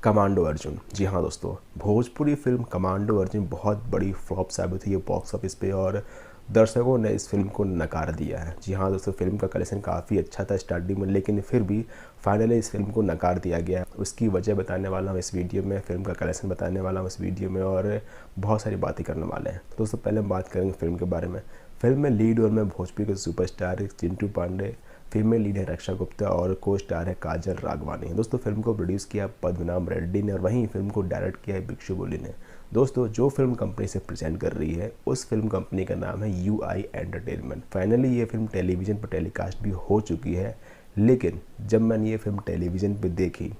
Commando Arjun. जी हाँ दोस्तों, Bhojpuri film commando Arjun बहुत बड़ी फ्लॉप साबित हुई है बॉक्स ऑफिस पे और दर्शकों ने इस फिल्म को नकार दिया है। जी हाँ दोस्तों, फिल्म का कलेक्शन काफ़ी अच्छा था स्टार्टिंग में, लेकिन फिर भी फाइनली इस फिल्म को नकार दिया गया है। उसकी वजह बताने वाला हूँ इस वीडियो में, फिल्म का कलेक्शन बताने वाला हूँ इस वीडियो में और बहुत सारी बातें करने वाले हैं। दोस्तों पहले हम बात करेंगे फिल्म के बारे में। फिल्म में लीड रोल में भोजपुरी के superstar Chintu Pandey, female lead है रक्षा गुप्ता और को स्टार है काजल राघवानी। दोस्तों फिल्म को प्रोड्यूस किया पद्मनाभ रेड्डी ने और वहीं फिल्म को डायरेक्ट किया है भिक्षु बोली ने। दोस्तों जो फिल्म कंपनी से प्रेजेंट कर रही है उस फिल्म कंपनी का नाम है UI एंटरटेनमेंट। फाइनली ये फिल्म टेलीविज़न पर टेलीकास्ट भी हो चुकी है, लेकिन जब मैंने ये फिल्म टेलीविज़न पर देखी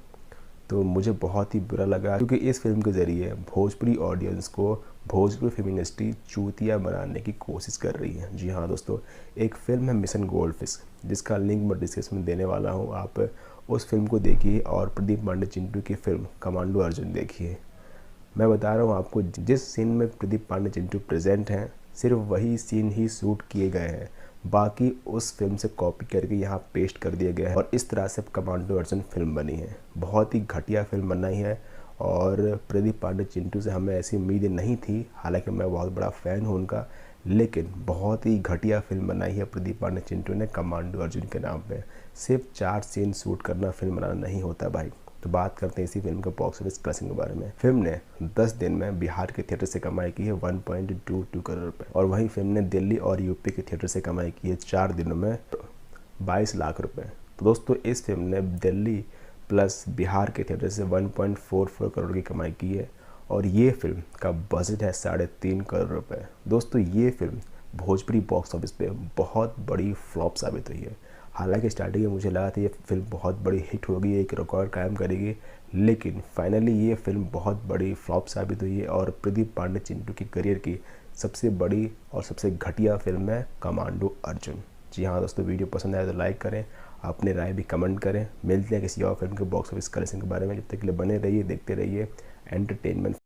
तो मुझे बहुत ही बुरा लगा, क्योंकि इस फिल्म के ज़रिए भोजपुरी ऑडियंस को भोजपुरी फिल्म इंडस्ट्री चूतिया बनाने की कोशिश कर रही है। जी हाँ दोस्तों, एक फिल्म है मिशन गोल्डफिश, जिसका लिंक मैं डिस्क्रिप्शन में देने वाला हूँ। आप उस फिल्म को देखिए और प्रदीप पांडे चिंटू की फिल्म कमांडो अर्जुन देखिए। मैं बता रहा हूँ आपको, जिस सीन में प्रदीप पांडे चिंटू प्रेजेंट हैं सिर्फ वही सीन ही शूट किए गए हैं, बाकी उस फिल्म से कॉपी करके यहाँ पेस्ट कर दिया गया है और इस तरह से कमांडो अर्जुन फिल्म बनी है। बहुत ही घटिया फिल्म बनाई है और प्रदीप पांडे चिंटू से हमें ऐसी उम्मीदें नहीं थी, हालांकि मैं बहुत बड़ा फ़ैन हूँ उनका, लेकिन बहुत ही घटिया फिल्म बनाई है प्रदीप पांडे चिंटू ने कमांडो अर्जुन के नाम पे। सिर्फ 4 सीन शूट करना फिल्म बनाना नहीं होता भाई। तो बात करते हैं इसी फिल्म के बॉक्स ऑफिस कलेक्शन के बारे में। फिल्म ने 10 दिन में बिहार के थिएटर से कमाई की है 1.22 करोड़ रुपए और वहीं फिल्म ने दिल्ली और यूपी के थिएटर से कमाई की है 4 दिनों में 22 लाख रुपए। तो दोस्तों इस फिल्म ने दिल्ली प्लस बिहार के थिएटर से 1.44 करोड़ की कमाई की है और ये फिल्म का बजट है 3.5 करोड़ रुपए। दोस्तों ये फिल्म भोजपुरी बॉक्स ऑफिस पे बहुत बड़ी फ्लॉप साबित हुई है। हालांकि स्टार्टिंग में मुझे लगा था ये फिल्म बहुत बड़ी हिट होगी, एक रिकॉर्ड कायम करेगी, लेकिन फाइनली ये फिल्म बहुत बड़ी फ्लॉप साबित हुई है और प्रदीप पांडे चिंटू की करियर की सबसे बड़ी और सबसे घटिया फिल्म है कमांडो अर्जुन। जी हाँ दोस्तों, वीडियो पसंद आए तो लाइक करें, अपने राय भी कमेंट करें। मिलते हैं किसी और फिल्म के बॉक्स ऑफिस कलेक्शन के बारे में। जब तक के लिए बने रहिए, देखते रहिए एंटरटेनमेंट।